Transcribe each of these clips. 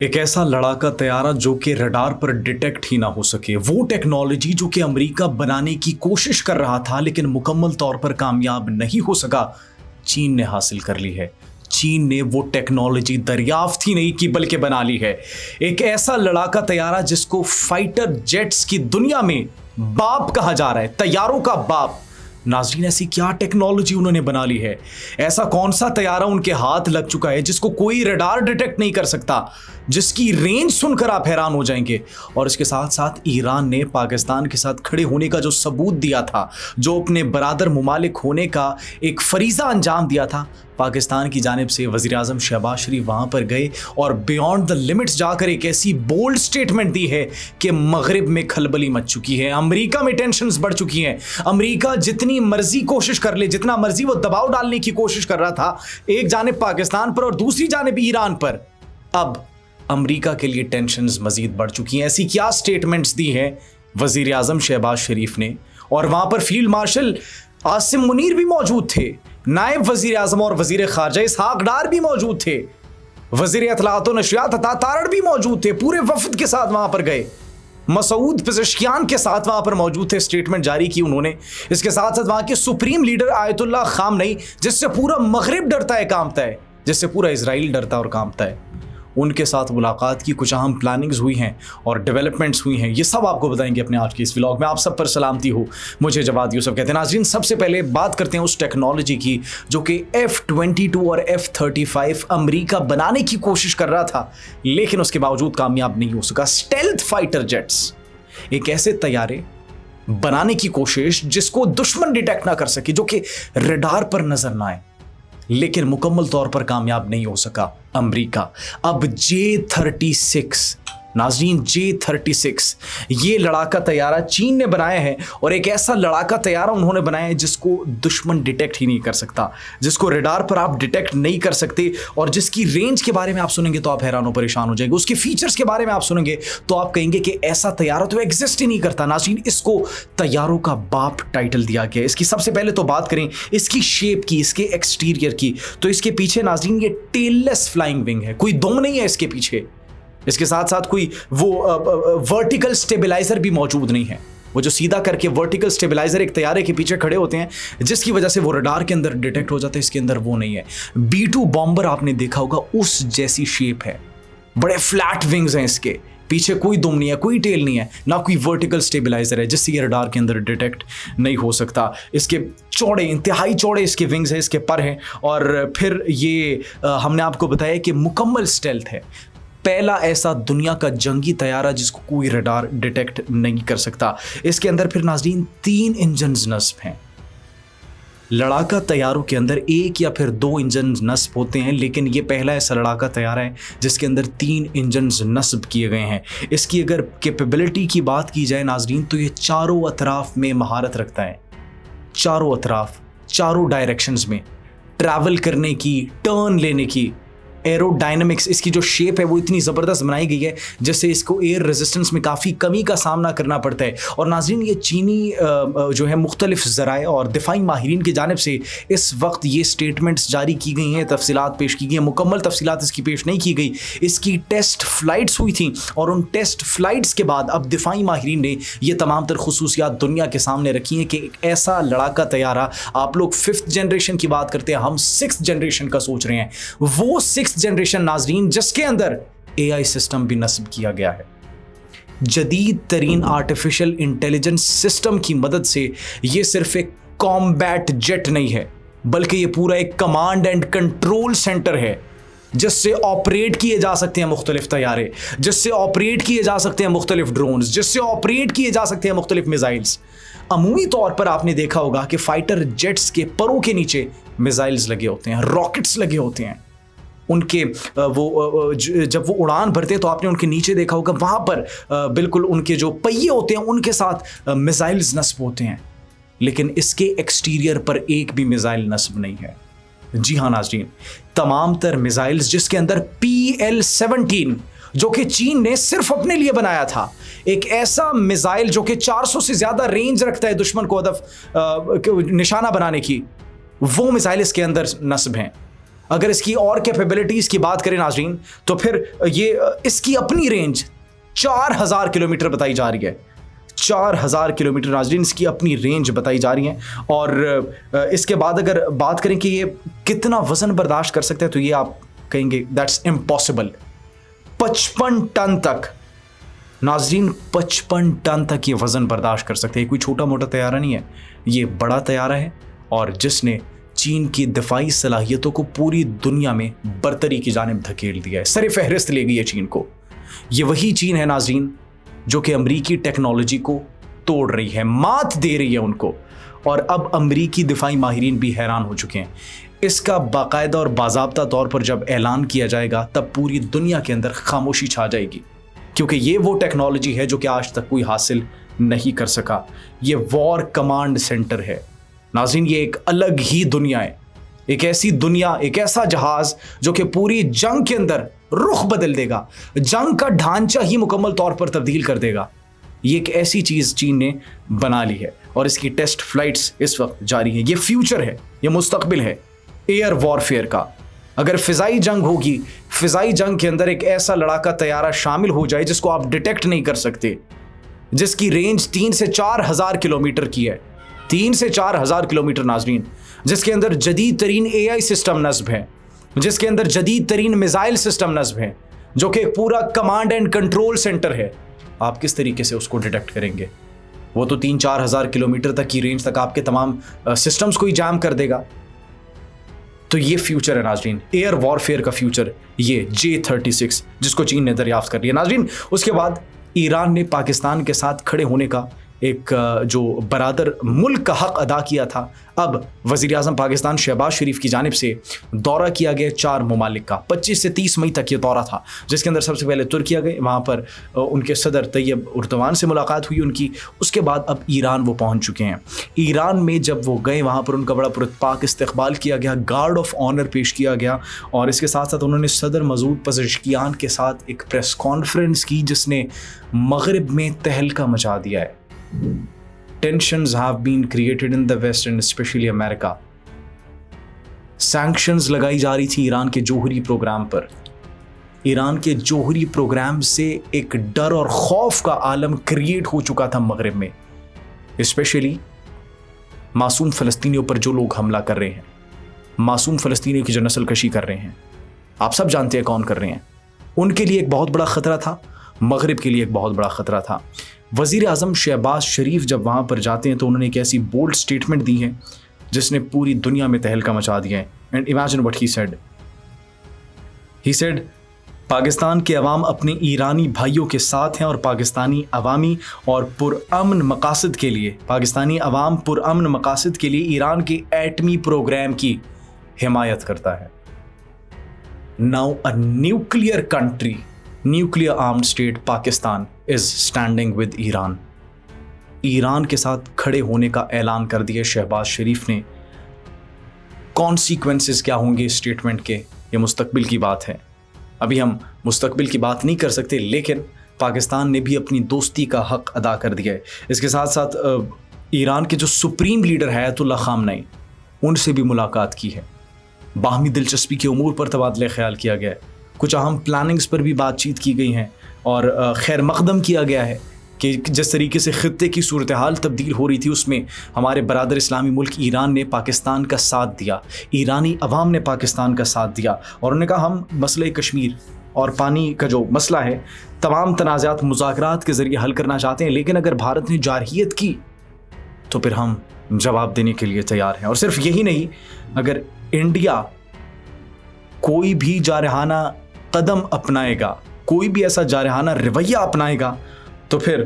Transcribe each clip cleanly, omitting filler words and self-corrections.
एक ऐसा लड़ाका तैयारा जो कि रडार पर डिटेक्ट ही ना हो सके, वो टेक्नोलॉजी जो कि अमेरिका बनाने की कोशिश कर रहा था लेकिन मुकम्मल तौर पर कामयाब नहीं हो सका, चीन ने हासिल कर ली है। चीन ने वो टेक्नोलॉजी दरियाफ्त ही नहीं की बल्कि बना ली है। एक ऐसा लड़ाका तैयारा जिसको फाइटर जेट्स की दुनिया में बाप कहा जा रहा है, तैयारों का बाप। नाज़रीन, ऐसी क्या टेक्नोलॉजी उन्होंने बना ली है? ऐसा कौन सा तैयारा उनके हाथ लग चुका है जिसको कोई रडार डिटेक्ट नहीं कर सकता, जिसकी रेंज सुनकर आप हैरान हो जाएंगे। और इसके साथ साथ ईरान ने पाकिस्तान के साथ खड़े होने का जो सबूत दिया था, जो अपने बरादर मुमालिक होने का एक फरीज़ा अंजाम दिया था, पाकिस्तान की जानिब से वज़ीर आज़म शहबाज शरीफ वहाँ पर गए और बियॉन्ड द लिमिट्स जाकर एक ऐसी बोल्ड स्टेटमेंट दी है कि मगरिब में खलबली मच चुकी है, अमेरिका में टेंशन्स बढ़ चुकी हैं। अमेरिका जितनी मर्जी कोशिश कर ले, जितना मर्जी वो दबाव डालने की कोशिश कर रहा था एक जानिब पाकिस्तान पर और दूसरी जानिब ईरान पर, अब अमेरिका के लिए टेंशन्स मजीद बढ़ चुकी हैं। ऐसी क्या स्टेटमेंट्स दी हैं वज़ीर आज़म शहबाज शरीफ ने? और वहाँ पर फील्ड मार्शल आसिम मुनीर भी मौजूद थे, नायब वज़ीर आज़म और वज़ीर ख़ारजा इसहाक डार भी मौजूद थे, वज़ीर इत्तलाआत व नशरियात अता तारड़ भी मौजूद थे, पूरे वफ़द के साथ वहाँ पर गए, मसूद पिज़ेश्कियान के साथ वहाँ पर मौजूद थे, स्टेटमेंट जारी की उन्होंने। इसके साथ साथ वहाँ के सुप्रीम लीडर आयतुल्लाह ख़ामनई, जिससे पूरा मगरिब डरता है कांपता है, जिससे पूरा इजराइल डरता और कांपता है, उनके साथ मुलाकात की कुछ अहम प्लानिंग्स हुई हैं और डेवलपमेंट्स हुई हैं। ये सब आपको बताएंगे अपने आज के इस व्लॉग में। आप सब पर सलामती हो, मुझे जवाद यूसुफ कहते हैं। नाज़रीन, सबसे पहले बात करते हैं उस टेक्नोलॉजी की जो कि F-22 और F-35 अमेरिका बनाने की कोशिश कर रहा था लेकिन उसके बावजूद कामयाब नहीं हो सका। स्टेल्थ फाइटर जेट्स, एक ऐसे तैयारे बनाने की कोशिश जिसको दुश्मन डिटेक्ट ना कर सके, जो कि रडार पर नजर ना आए, लेकिन मुकम्मल तौर पर कामयाब नहीं हो सका अमेरिका। अब J-36, नाज़रीन J-36, ये लड़ाका तैयारा चीन ने बनाया है और एक ऐसा लड़ाका तैयारा उन्होंने बनाया है जिसको दुश्मन डिटेक्ट ही नहीं कर सकता, जिसको रडार पर आप डिटेक्ट नहीं कर सकते, और जिसकी रेंज के बारे में आप सुनेंगे तो आप हैरान हो परेशान हो जाएंगे। उसके फीचर्स के बारे में आप सुनेंगे तो आप कहेंगे कि ऐसा तैयारा तो एग्जिस्ट ही नहीं करता। नाज़रीन, इसको तैयारों का बाप टाइटल दिया गया है। इसकी सबसे पहले तो बात करें इसकी शेप की, इसके एक्सटीरियर की, तो इसके पीछे नाज़रीन ये टेललेस फ्लाइंग विंग है, कोई दुम नहीं है इसके पीछे। इसके साथ साथ कोई वो वर्टिकल स्टेबलाइजर भी मौजूद नहीं है, वो जो सीधा करके वर्टिकल स्टेबलाइजर एक तैयारे के पीछे खड़े होते हैं जिसकी वजह से वो रडार के अंदर डिटेक्ट हो जाता है, इसके अंदर वो नहीं है। B-2 बॉम्बर आपने देखा होगा, उस जैसी शेप है, बड़े फ्लैट विंग्स हैं इसके, पीछे कोई दुम नहीं है, कोई टेल नहीं है, ना कोई वर्टिकल स्टेबलाइजर है जिससे ये रडार के अंदर डिटेक्ट नहीं हो सकता। इसके चौड़े, इंतहाई चौड़े इसके विंग्स हैं, इसके पर हैं, और फिर ये हमने आपको बताया कि मुकम्मल स्टेल्थ है। पहला ऐसा दुनिया का जंगी तैयारा जिसको कोई रडार डिटेक्ट नहीं कर सकता। इसके अंदर फिर नाज़रीन 3 इंजन्स नस्ब हैं। लड़ाका तैयारों के अंदर 1 या फिर 2 इंजन नस्ब होते हैं, लेकिन ये पहला ऐसा लड़ाका तैयारा है जिसके अंदर 3 इंजन नस्ब किए गए हैं। इसकी अगर कैपेबिलिटी की बात की जाए नाज़रीन, तो ये चारों अतराफ में महारत रखता है, चारों अतराफ, चारों डायरेक्शंस में ट्रैवल करने की, टर्न लेने की। एरोडायनामिक्स, इसकी जो शेप है वो इतनी ज़बरदस्त बनाई गई है जिससे इसको एयर रेजिस्टेंस में काफ़ी कमी का सामना करना पड़ता है। और नाज़रीन, ये चीनी जो है मुख्तलिफ ज़राए और दिफाई माहिरीन की जानिब से इस वक्त ये स्टेटमेंट्स जारी की गई हैं, तफसीलात पेश की गई हैं, मुकम्मल तफसीलात इसकी पेश नहीं की गई। इसकी टेस्ट फ़्लाइट्स हुई थी और उन टेस्ट फ़्लाइट्स के बाद अब दिफाई माहिरीन ने ये तमाम तर खुसूसियात दुनिया के सामने रखी हैं कि एक ऐसा लड़ाका तैयारा, आप लोग 5th जनरेशन की बात करते हैं, हम 6th जनरेशन का सोच रहे हैं, वो 6th जनरेशन नाज़रीन जिसके अंदर AI सिस्टम भी नस्ब किया गया है। जदीद तरीन आर्टिफिशियल इंटेलिजेंस सिस्टम की मदद से ये सिर्फ एक कॉम्बैट जेट नहीं है, बल्कि ये पूरा एक कमांड एंड कंट्रोल सेंटर है जिससे ऑपरेट किए जा सकते हैं मुख्तलिफ तैयारे, जिससे ऑपरेट किए जा सकते हैं मुख्तलिफ ड्रोन्स, जिससे ऑपरेट किए जा सकते हैं मुख्तलिफ मिसाइल्स। अमूमी तौर पर आपने देखा होगा कि फाइटर जेट्स के परों के नीचे मिसाइल्स लगे होते हैं, रॉकेट्स लगे होते हैं, उनके वो जब वो उड़ान भरते हैं तो आपने उनके नीचे देखा होगा, वहाँ पर बिल्कुल उनके जो पहिए होते हैं उनके साथ मिसाइल्स नस्ब होते हैं, लेकिन इसके एक्सटीरियर पर एक भी मिसाइल नस्ब नहीं है। जी हाँ नाज़रीन, तमाम तर मिसाइल्स जिसके अंदर PL-17 जो कि चीन ने सिर्फ अपने लिए बनाया था, एक ऐसा मिसाइल जो कि 400 से ज़्यादा रेंज रखता है दुश्मन को हदफ निशाना बनाने की, वो मिसाइल इसके अंदर नस्ब हैं। اگر اس کی اور کیپیبلٹیز کی بات کریں ناظرین تو پھر یہ اس کی اپنی رینج 4000 کلومیٹر بتائی جا رہی ہے. 4000 کلومیٹر ناظرین اس کی اپنی رینج بتائی جا رہی ہے. اور اس کے بعد اگر بات کریں کہ یہ کتنا وزن برداشت کر سکتے ہیں تو یہ آپ کہیں گے دیٹس امپاسبل. 55 ٹن تک ناظرین، 55 ٹن تک یہ وزن برداشت کر سکتے ہیں. کوئی چھوٹا موٹا طیارہ نہیں ہے، یہ بڑا طیارہ ہے اور جس نے چین کی دفاعی صلاحیتوں کو پوری دنیا میں برتری کی جانب دھکیل دیا ہے، سر فہرست لے گئی ہے چین کو. یہ وہی چین ہے ناظرین جو کہ امریکی ٹیکنالوجی کو توڑ رہی ہے، مات دے رہی ہے ان کو. اور اب امریکی دفاعی ماہرین بھی حیران ہو چکے ہیں. اس کا باقاعدہ اور باضابطہ طور پر جب اعلان کیا جائے گا تب پوری دنیا کے اندر خاموشی چھا جائے گی، کیونکہ یہ وہ ٹیکنالوجی ہے جو کہ آج تک کوئی حاصل نہیں کر سکا. یہ وار کمانڈ سینٹر ہے ناظرین، یہ ایک الگ ہی دنیا ہے، ایک ایسی دنیا، ایک ایسا جہاز جو کہ پوری جنگ کے اندر رخ بدل دے گا، جنگ کا ڈھانچہ ہی مکمل طور پر تبدیل کر دے گا. یہ ایک ایسی چیز چین نے بنا لی ہے اور اس کی ٹیسٹ فلائٹس اس وقت جاری ہیں. یہ فیوچر ہے، یہ مستقبل ہے ایئر وارفیئر کا. اگر فضائی جنگ ہوگی، فضائی جنگ کے اندر ایک ایسا لڑاکا طیارہ شامل ہو جائے جس کو آپ ڈیٹیکٹ نہیں کر سکتے، جس کی رینج 3 سے 4000 کلومیٹر کی ہے، 3 سے 4000 کلومیٹر ناظرین، جس کے اندر جدید ترین AI سسٹم نصب ہے، جس کے اندر جدید ترین میزائل سسٹم نصب ہے، جو کہ پورا کمانڈ اینڈ کنٹرول سینٹر ہے. آپ کس طریقے سے اس کو ڈیٹیکٹ کریں گے؟ وہ تو 3-4 ہزار کلومیٹر تک کی رینج تک آپ کے تمام سسٹمز کو ہی جام کر دے گا. تو یہ فیوچر ہے ناظرین، ایئر وارفیئر کا فیوچر، یہ J-36 جس کو چین نے دریافت کر لیا ناظرین. اس کے بعد ایران نے پاکستان کے ساتھ کھڑے ہونے کا ایک جو برادر ملک کا حق ادا کیا تھا. اب وزیر اعظم پاکستان شہباز شریف کی جانب سے دورہ کیا گیا 4 ممالک کا. 25 سے 30 مئی تک یہ دورہ تھا، جس کے اندر سب سے پہلے ترکیہ گئے، وہاں پر ان کے صدر طیب اردوان سے ملاقات ہوئی ان کی. اس کے بعد اب ایران وہ پہنچ چکے ہیں. ایران میں جب وہ گئے وہاں پر ان کا بڑا پرتپاک استقبال کیا گیا، گارڈ آف آنر پیش کیا گیا، اور اس کے ساتھ ساتھ انہوں نے صدر مسعود پزشکیان کے ساتھ ایک پریس کانفرنس کی جس نے مغرب میں تہلکہ مچا دیا ہے. Tensions have been created in the West and especially America. Sanctions لگائی جا رہی تھی ایران کے جوہری پروگرام پر. ایران کے جوہری پروگرام سے ایک ڈر اور خوف کا عالم کریٹ ہو چکا تھا مغرب میں، اسپیشلی معصوم فلسطینیوں پر جو لوگ حملہ کر رہے ہیں، معصوم فلسطینیوں کی جو نسل کشی کر رہے ہیں. آپ سب جانتے ہیں کون کر رہے ہیں. ان کے لیے ایک بہت بڑا خطرہ تھا، مغرب کے لیے ایک بہت بڑا خطرہ تھا. وزیر اعظم شہباز شریف جب وہاں پر جاتے ہیں تو انہوں نے ایک ایسی بولڈ سٹیٹمنٹ دی ہے جس نے پوری دنیا میں تہلکہ مچا دیا ہے. And imagine what he said Pakistan کے عوام اپنے ایرانی بھائیوں کے ساتھ ہیں اور پاکستانی عوامی اور پرامن مقاصد کے لیے، پاکستانی عوام پرامن مقاصد کے لیے ایران کے ایٹمی پروگرام کی حمایت کرتا ہے. Now a nuclear country, nuclear armed state Pakistan is standing with Iran. Iran کے ساتھ کھڑے ہونے کا اعلان کر دیا شہباز شریف نے. کانسیکوینسز کیا ہوں گے اسٹیٹمنٹ کے، یہ مستقبل کی بات ہے. ابھی ہم مستقبل کی بات نہیں کر سکتے، لیکن پاکستان نے بھی اپنی دوستی کا حق ادا کر دیا ہے. اس کے ساتھ ساتھ ایران کے جو سپریم لیڈر ہے آیت اللہ خامنئی، ان سے بھی ملاقات کی ہے. باہمی دلچسپی کے امور پر تبادلہ خیال کیا گیا ہے. کچھ اہم پلاننگز پر بھی بات چیت کی گئی ہیں اور خیر مقدم کیا گیا ہے کہ جس طریقے سے خطے کی صورتحال تبدیل ہو رہی تھی اس میں ہمارے برادر اسلامی ملک ایران نے پاکستان کا ساتھ دیا، ایرانی عوام نے پاکستان کا ساتھ دیا، اور انہوں نے کہا ہم مسئلہ کشمیر اور پانی کا جو مسئلہ ہے تمام تنازعات مذاکرات کے ذریعے حل کرنا چاہتے ہیں، لیکن اگر بھارت نے جارحیت کی تو پھر ہم جواب دینے کے لیے تیار ہیں. اور صرف یہی نہیں، اگر انڈیا کوئی بھی جارحانہ قدم اپنائے گا، کوئی بھی ایسا جارحانہ رویہ اپنائے گا، تو پھر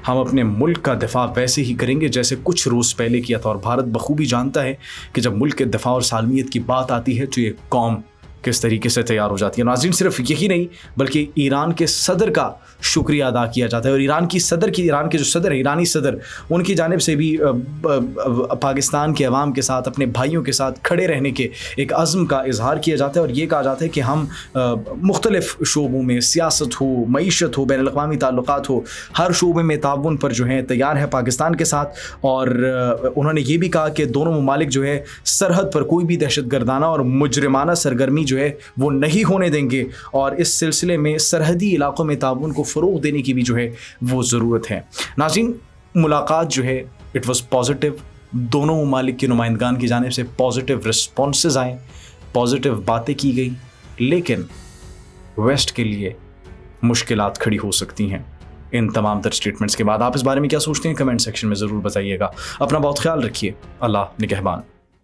ہم اپنے ملک کا دفاع ویسے ہی کریں گے جیسے کچھ روز پہلے کیا تھا. اور بھارت بخوبی جانتا ہے کہ جب ملک کے دفاع اور سالمیت کی بات آتی ہے تو یہ قوم किस तरीके से तैयार हो जाती है। नाज़रीन, सिर्फ यही नहीं बल्कि ईरान के सदर का शुक्रिया अदा किया जाता है, और ईरान के जो सदर है, ईरानी सदर, उनकी जानिब से भी पाकिस्तान के अवाम के साथ, अपने भाइयों के साथ खड़े रहने के एक अज़्म का इजहार किया जाता है, और ये कहा जाता है कि हम मुख्तलिफ़ शोबों में, सियासत हो, मईशत हो, बैनुल अक़वामी ताल्लुकात हो, हर शोबे में ताउन पर जो है तैयार है पाकिस्तान के साथ। और उन्होंने ये भी कहा कि दोनों ममालिक जो है सरहद पर कोई भी दहशतगर्दाना और मुजरिमाना सरगर्मी जो है वो नहीं होने देंगे, और इस सिलसिले में सरहदी इलाकों में ताउन को फ़रोग़ देने की भी जो है वो ज़रूरत है। नाज़रीन, मुलाकात जो है इट वाज़ पॉजिटिव, दोनों ममालिक के नुमाइंदगान की जानिब से पॉजिटिव रिस्पॉन्सेज आए, पॉजिटिव बातें की गई, लेकिन वेस्ट के लिए मुश्किलात खड़ी हो सकती हैं इन तमाम तर स्टेटमेंट्स के बाद। आप इस बारे में क्या सोचते हैं? कमेंट सेक्शन में ज़रूर बताइएगा। अपना बहुत ख्याल रखिए। अल्लाह निगहबान।